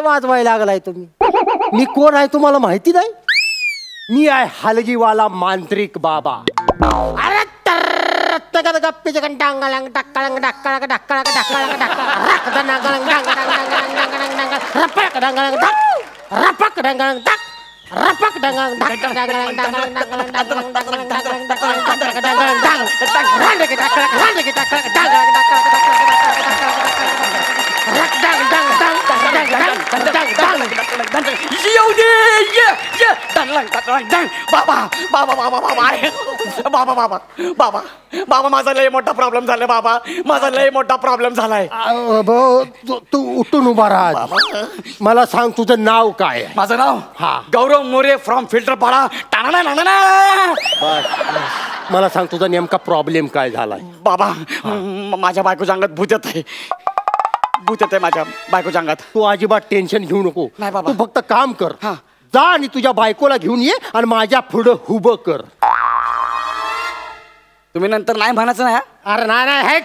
वाजवायला लागलाय तुम्ही? मी कोण आहे तुम्हाला माहिती नाही? मी आहे हलगीवाला मांत्रिक बाबा. अरे गप्पीचे डांगळंग टाकळंग डाकळंग डाकळंग डाकळंग डाकळंग डांगळंग डांगळंग रपक डांगळंग डाक रपक डांगळंग डाक रपक डांगळंग डाक डांगळंग डांगळंग डांगळंग डांगळंग डांगळंग डांगळंग डांगळंग डांगळंग डांग रांडे के टाकळंग रांडे के टाकळंग डांगळंग बाबा माझा लय मोठा प्रॉब्लेम झालाय. बाबा माझा लय मोठा प्रॉब्लेम झालाय. तू उठून उभा राहा. मला सांग तुझं नाव काय आहे? माझं नाव हा गौरव मोरे फ्रॉम फिल्टरपाडा. मला सांग तुझा नेमका प्रॉब्लेम काय झालाय? बाबा माझ्या बायकोच्या अंगात भूत येत आहे. भूत येत आहे माझ्या बायकोच्या अंगात. तू अजिबात टेन्शन घेऊ नको. नाही बाबा. तू फक्त काम कर. जा आणि तुझ्या बायकोला घेऊन ये आणि माझ्या पुढं उभं कर. तुम्ही नंतर नाही म्हणायचं नाही. अरे नाही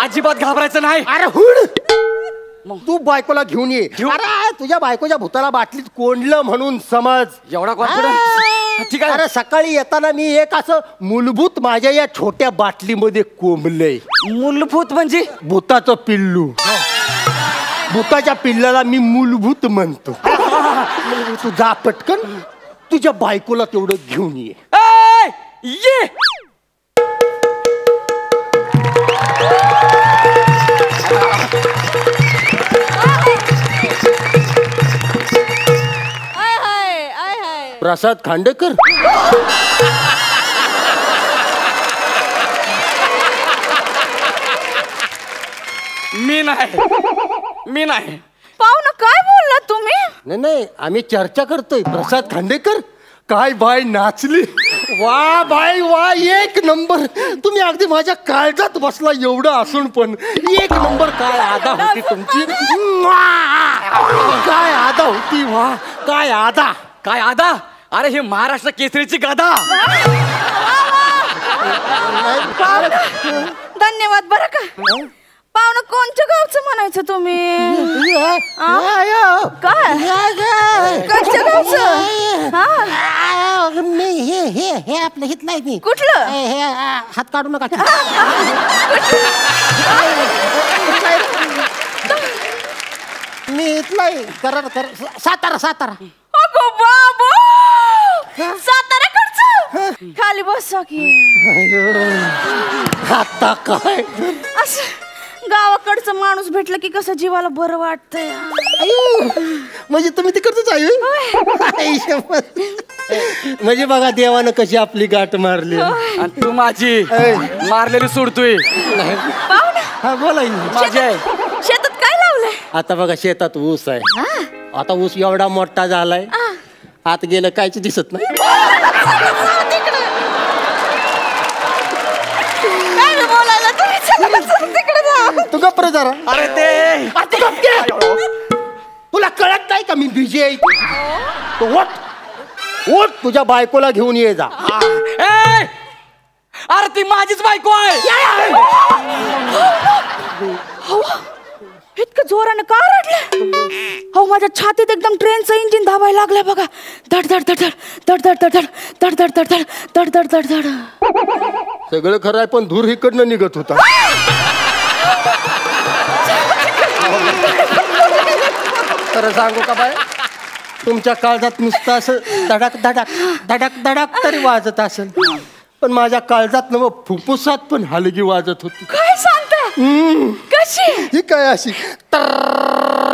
अजिबात घाबरायचं नाही. अरे हुड तू बायकोला घेऊन ये. अरे तुझ्या बायकोच्या भूताला बाटलीत कोंडलं म्हणून समज. एवढा कॉन्फिडन्स? ठीक आहे. अरे सकाळी येताना मी एक असं मूलभूत माझ्या या छोट्या बाटलीमध्ये कोंबलंय. मूलभूत म्हणजे? भूताचं पिल्लू. भूताच्या पिल्लाला मी मूलभूत म्हणतो. तू जा पटकन तुझ्या बायकोला तेवढं घेऊन ये. ये प्रसाद खांडेकर. मी नाही. पाहुणं काय बोलला तुम्ही? नाही आम्ही चर्चा करतोय. प्रसाद खांडेकर काय बाय नाचली. वा बाय वा एक नंबर. तुम्ही अगदी माझ्या काळजात बसला एवढं असून पण एक नंबर. काय आदा होती तुमची. काय आदा होती. वा काय आदा. काय आदा. अरे हे महाराष्ट्र केसरीची गादा. धन्यवाद बरं का. पाहुणं कोणत्या गावचं म्हणायचं तुम्ही? काय कोणत्या गावचं? हे आपलं हित नाही. मी कुठलं? हे हात काढू नका. मी इथलाय. सातारा. अगो बाबू साताऱ्याकडचं. खाली बसा की. आता काय असं गावाकडचं माणूस भेटलं की कसं जीवाला बरं वाटतंय. म्हणजे तुम्ही तिकडच आहे. म्हणजे बघा देवानं कशी आपली गाठ मारली. आणि तू माझी मारलेली सोडतोय. हा बोला. माझी आहे. शेतात काय लावलंय? आता बघा शेतात ऊस आहे. आता ऊस एवढा मोठा झालाय आत गेलं कायच दिसत नाही. तू गप्प जरा. अरे ते तुला कळत नाही का मी बिझी आहे. ओट तुझ्या बायकोला घेऊन ये जा. अरे ती माझीच बायको आहे. इतकं जोरानं का रडलं? हो माझ्या छातीत एकदम ट्रेनचं इंजिन धावायला लागलंय बघा. धड धड धड धड धड धड धड धड धड धड धड धड धड धड. सगळं खरं आहे पण धूर इकडनं निघत होता. खरं सांगू का बाय तुमच्या काळजात नुसतं असं धडक धडक धडक धडक तरी वाजत असेल पण माझ्या काळजात न फुफ्फुसात पण हलगी वाजत होती. काय सांगता? कशी? ही काय अशी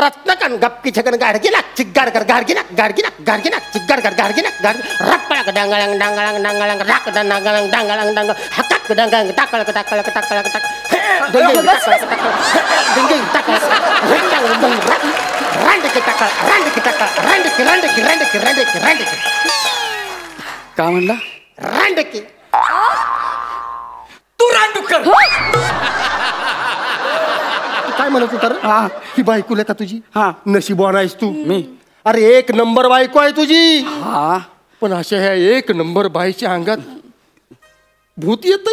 रत्नकन गप्पी छकन गाडगिना चिग्गाड कर गाडगिना गाडगिना गाडगिना चिग्गाड कर गाडगिना गाड रप्पळक डांगळंग डांगळंग डांगळंग राक डांगळंग डांगळंग डांग हकक डांगळंग टाकळक टाकळक टाकळक टाक डिंग टाकळ रांडकी टाकळ रांडकी टाकळ रांडकी रांडकी रांडकी रांडकी रांडकी. काय म्हणला? रांडकी. तू रांडुकर. काय म्हणत होता? ही बायको आहे का तुझी? हा. नशीबवान आहेस तू. मी अरे एक नंबर बायको आहे तुझी. हा पण अशा ह्या एक नंबर बाईच्या अंगात भूत येत.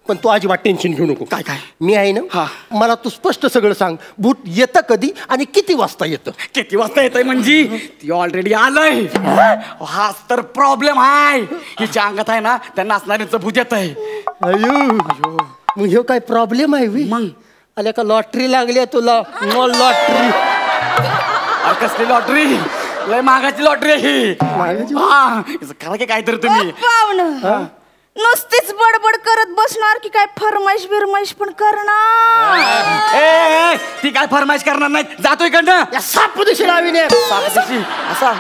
पण तू अजिबात टेन्शन घेऊ नको. काय काय? मी आहे ना. हा. मला तू स्पष्ट सगळं सांग. भूत येतं कधी आणि किती वाजता येतं? किती वाजता येतंय म्हणजे ती ऑलरेडी आलंय. हाच तर प्रॉब्लेम आहे. हिच्या अंगात आहे ना त्या नाचणाऱ्यांचं भूत येत आहे. अयो मग ह्यो काय प्रॉब्लेम आहे बे? मग आल्या का लॉटरी लागली आहे तुला? लॉटरी. कसली लॉटरी? लय महागाची लॉटरी आहे ही. हा करा की काहीतरी तुम्ही. पाहुणं नुसतीच बडबड करत बसणार की काय फरमाईश बिरमाईश पण करणार? ए ती काय फरमाईश करणार नाही. जातो इकडनं. सापदिशी लावीने असा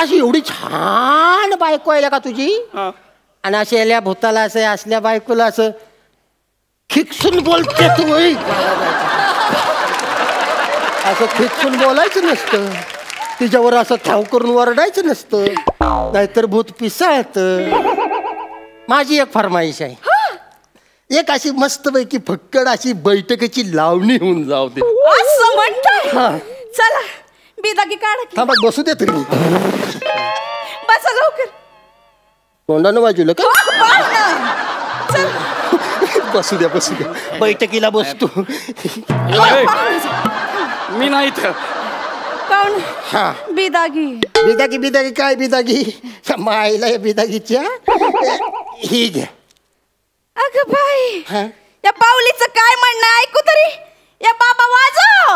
अशी एवढी छान बायको आहे का तुझी? आणि अशी याल्या भूताला असं असल्या बायकोला असं खिकसून बोलते तू. असं खिकसून बोलायचं नसतं. तिच्यावर असं ठाव करून वरडायचं नसतं, नाहीतर भूत पिसाळत. माझी एक फरमाईश आहे. एक अशी मस्तपैकी फक्कड अशी बैठकीची लावणी होऊन जाऊ दे. असं म्हणताय? चला बिदागी काढा की. थांबा बसू दे तरी. बसा लवकर. तोंडानं बाजूला का? पाहुणं बसू द्या. बैठकीला बसतो. मी नाही इथं. पाहुणं हा बिदागी. बिदागी काय बिदागी? मायला या बिदागीच्या ही घ्या. अगं बाई हा? या पाऊलीचं काय म्हणणं ऐकू तरी. या बाबा वाजव.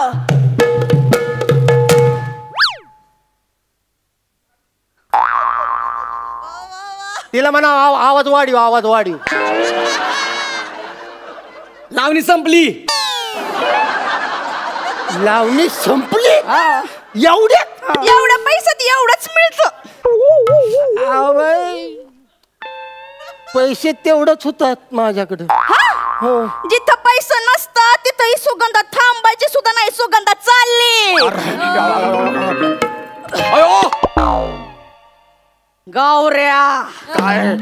तिला म्हणा आवाज वाढीव. लावणी संपली. लावणी संपली? एवढ्या पैशात एवढंच मिळतं. पैसे तेवढंच होतात माझ्याकडे. हो. जिथं पैसा नसता तिथं सुगंधा थांबायची सुद्धा नाही. सुगंधा चालली. गौऱ्या काय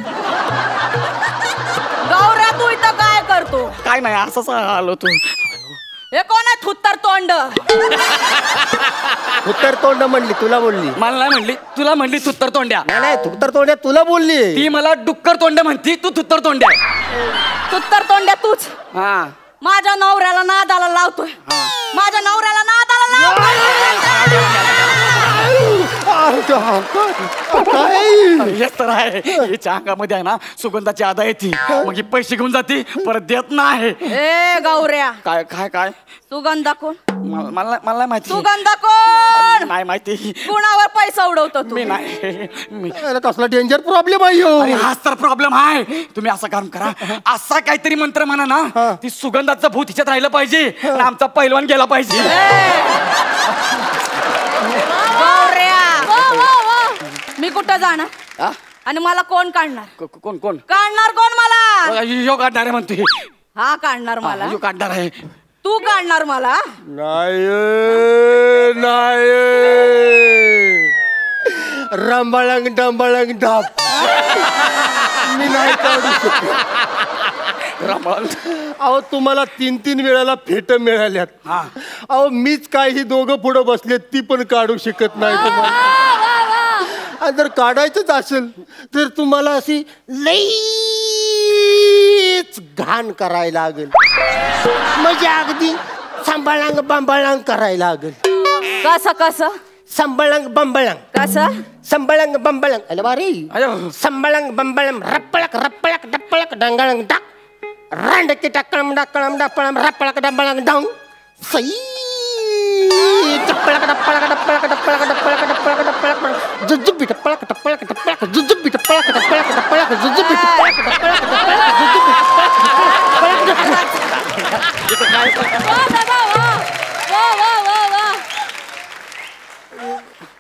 गौऱ्या तू इथं काय करतो? काय नाही असंच आलो तू. हे कोण आहे थुत्तर तोंड? उत्तर तोंड म्हणली तुला बोलली? मला नाही म्हणली, तुला म्हणली तुत्तर तोंड्या. नाही उत्तर तोंड्या तुला बोलली. ती मला डुक्कर तोंड म्हणती, तू तुत्तर तोंड्या. तुत्तर तोंड्या तूच. हा माझ्या नवऱ्याला नादाला लावतोय. माझ्या नवऱ्याला नादाला लावतोय. हेच तर आहे. हिच्या अंगामध्ये आहे ना सुगंधाची आदा येते. मग ही पैसे घेऊन जाते परत देत नाही. ए गौऱ्या काय काय काय सुगंधा कोण? मला नाही माहिती. सुगंधा कोण? नाही माहिती. कुणावर पैसा उडवतो तू? मी नाही. कसला डेंजर प्रॉब्लेम आहे ह्यो. हाच तर प्रॉब्लेम आहे. तुम्ही असं काम करा, असा काहीतरी मंत्र म्हणा ना, ती सुगंधाचं भूत हिच्यात राहिलं पाहिजे आणि आमचा पैलवान गेला पाहिजे. मी कुठं जाणार आणि मला कोण काढणार? कोण कोण काढणार कोण मला? यो काढणार आहे म्हणतोय. हा काढणार मला. यो काढणार आहे. तू काढणार मला? नाही रंबाळंग डंबाळंग ढाप. मी नाही काढू शकत. अहो तुम्हाला 3 वेळाला फेट मिळाल्यात. अहो मीच काय ही दोघं पुढं बसलेत ती पण काढू शकत नाही तुम्हाला. आणि जर काढायचंच असेल तर तुम्हाला अशी लईच घाण करायला लागेल. म्हणजे अगदी सांभाळांग बांबाळांग करायला लागेल. कसं कसं? संबळंग बंबळंग. कसं? संबळंग बंबळंग. अरे बारे संबळंग बंबळंग रप्पळक रप्पळक डप्पळक डंगळंग डाक रांडकी टक्कळम डक्कळम डप्पळम रप्पळक डंबळंग डांग सई टप्पळक डप्पळक डप्पळक डप्पळक डप्पळक डप्पळक डप्पळक जुजुबी टप्पळक टप्पळक टप्पळक जुजुबी टप्पळक टप्पळक टप्पळक जुजुबी टप्पळक टप्पळक टप्पळक जुजुबी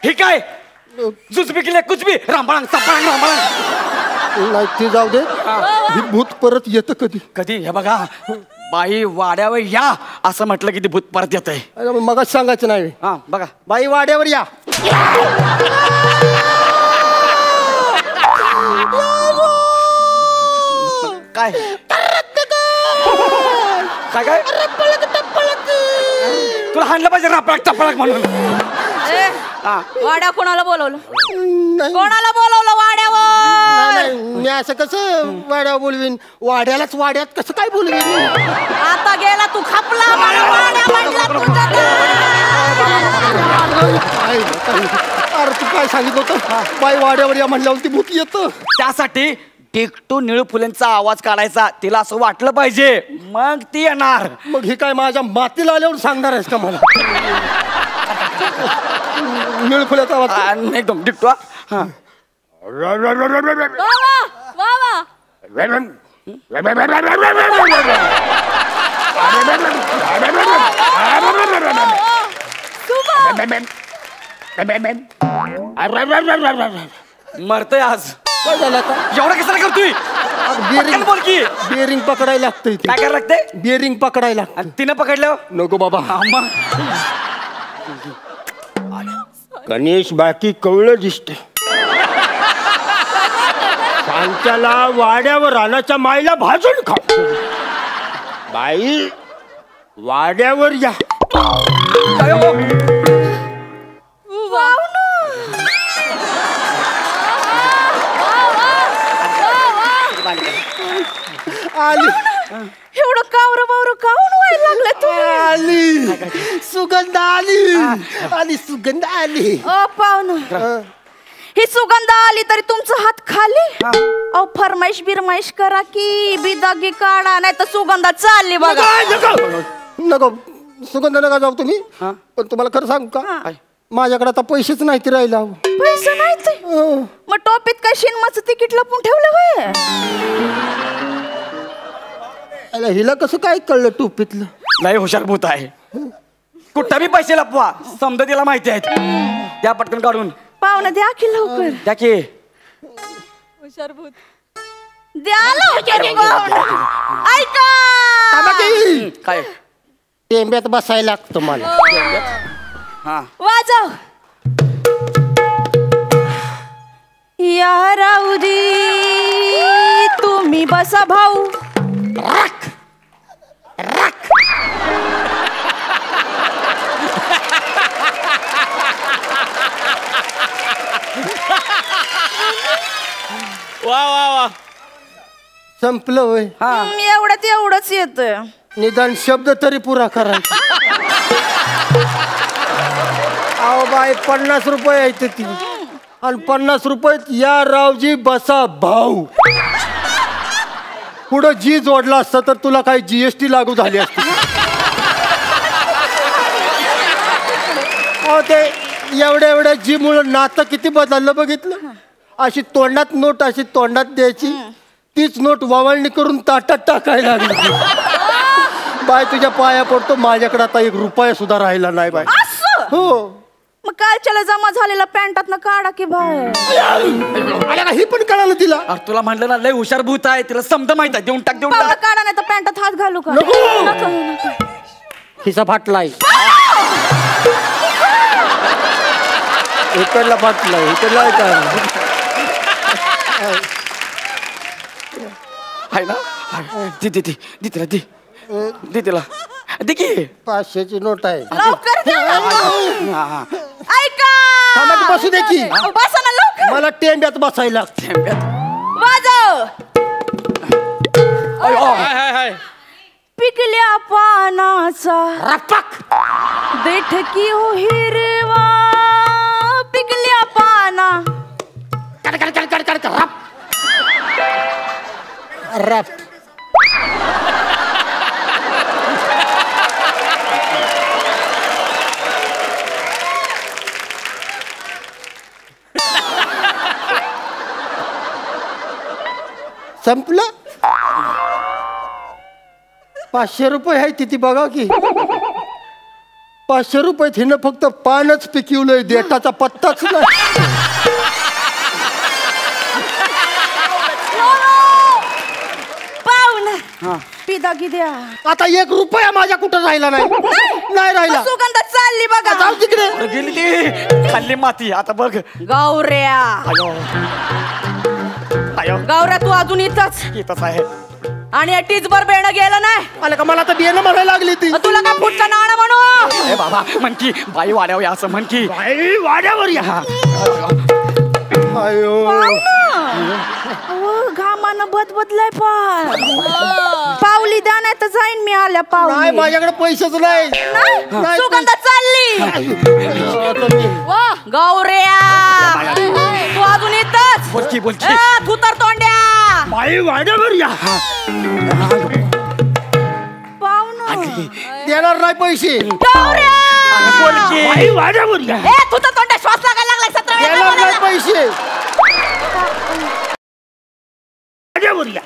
हे काय जुजबी केले कुचबी रामबाळांग संपाळांग रामबाळांग. नाही ते जाऊ दे. ही भूत परत येतं कधी? कधी हे बघा बाई वाड्यावर या असं म्हटलं की ते भूत परत येत आहे. मग सांगायचं नाही. हा बघा बाई वाड्यावर या. काय काय काय तुला हाणलं पाहिजे रापळक टपळक म्हणून. वाड्या कोणाला बोलवलं? कोणाला बोलवलं वाड्यावर? नाही, मी असं कसं वाड्यावर बोलवीन? वाड्यालाच वाड्यात कसं काय बोलवीन? आता गेला तू खपला मला वाड्या म्हटलं तुझं अरे तू काय सांगितलं होतं? बाई वाड्यावर या म्हणल्यावर ती भूत येतं. त्यासाठी टिकटू निळू फुलेंचा आवाज काढायचा, तिला असं वाटलं पाहिजे, मग ती येणार. मग हे काय माझ्या मातीला आल्यावर सांगणार आहेस का मला? निळफुल्याचा आवाज एकदम टिकटू. हा वा वा वा मरतय आज. काय झालं आता? एवढा कशाला करतोय? बिअरिंग बोल की. बिअरिंग पकडायला लागतंय. काय करायला लागतंय? बिअरिंग पकडायला. आणि तिनं पकडलं नको बाबा. मग गणेश बाकी कवळं दिसते. सांच्याला वाड्यावर रानाच्या माईला भाजून खा. बाई वाड्यावर या. आली एवढं कावर बावर काऊन व्हायला लागलं तू? आली सुगंध आली. आली सुगंध आली. ओ पाहुणं, ही सुगंध आली तरी तुमचा हात खाली. अहो फरमाईश बिरमाईश करा की बिदागी काढा, नाही तर सुगंधा चालली बघा. नको सुगंध नका जाऊ तुम्ही. पण तुम्हाला खरं सांगू का, माझ्याकडे आता पैसेच नाही ते राहिला. पैसे नाही ते मग टोपीत काय शिनमाचं तिकीट लपून ठेवलं होय? हिला कसं काय कळलं टोपीतलं? लय हुशार भूत आहे. कुठं बी पैसे लपवा, समजा तिला माहिती आहेत. त्या पटकन काढून पाहुणं द्या की लवकर. त्या की हुशार भूत द्या लवकर पाहुणं. ऐका काय टेंब्यात बसायला लागतं मला. हा वाजव या राऊदी तुम्ही बसा भाऊ. वा वा वा संपलं होय. एवढंच येत. निदान शब्द तरी पुरा करायचा. अहो बाई 50 रुपये येते ती, आणि 50 रुपयात या रावजी बसा भाऊ. पुढं जी जोडला असतं तर तुला काही GST लागू झाली असती. अहो ते एवढ्या जी मुळे नातं किती बदललं बघितलं. अशी तोंडात नोट अशी तोंडात द्यायची, तीच नोट वावळणी करून ताटात टाकायला लागली. बाय तुझ्या पाया पडतो, माझ्याकडे आता 1 रुपया सुद्धा राहिला नाही बाय. हो मग कालच्याला जमा झालेला पॅन्टात काढा की बाहेर. ही पण कळालं तिला. अरे तुला म्हणलं ना लय हुशार भूत आहे, तिला समजा माहित आहे. देऊन टाक देऊन पाहुणं टाक. काढा नाही तर पॅन्टात हात घालू का? नको. नको. हिचा फाटलाय. इकडला फाटलाय, इकडला काय आहे ना. दे दे दे दे तिला दे दे तिला दे की. 500ची नोट आहे. लवकर द्या. हा, हा. ऐका थांबा की बसू दे की. बसा ना लवकर. मला टेंब्यात बसायला लागते. वाजव हाय हाय हाय. पिकल्या पानाचा रपक देठ की हो हिरवा. पिकल्या पाना कड रप रप. संपलं. 500 रुपये आहे तिथे बघा की. 500 रुपयात हिनं फक्त पानच पिकवलंय, देठाचा पत्ताच नाही. पाहुणं पिदागी द्या. आता 1 रुपया माझ्या कुठं राहिला नाही. नाही राहिला. सुगंध चालली बघा. जाऊ तिकडे. अरे गेली ती खाल्ली माती. आता बघ. गौऱ्या अयो अयो गौऱ्या तू अजून इथंच. येतच आहे. आणि या टीचभर बेणं गेलं नाही. आलं का मला तर बियाणं म्हणायला लागली ती. मग तुला का पुढचा नाणं म्हणू? ए बाबा म्हण की बाई वाड्यावर या असं म्हण की. बाई वाड्यावर या. अयो घामानं बदबदलाय पावली द्या नाही तर जाईन मी आल्या नाही पावली माझ्याकडे पैसेच नाही. नाही, सुगंधा चालली वा गौऱ्या तू अजून येतच बोलकी बोलकी तू तर तोंड्या बाई वाड्यावर या. पाहुणं देणार नाही पैसे. गौऱ्या बाई वाड्यावर या. ए तू तर तोंड्या श्वास लागायला लागलाय 17 देणार वेळा नाही पैसे. वाड्यावर या.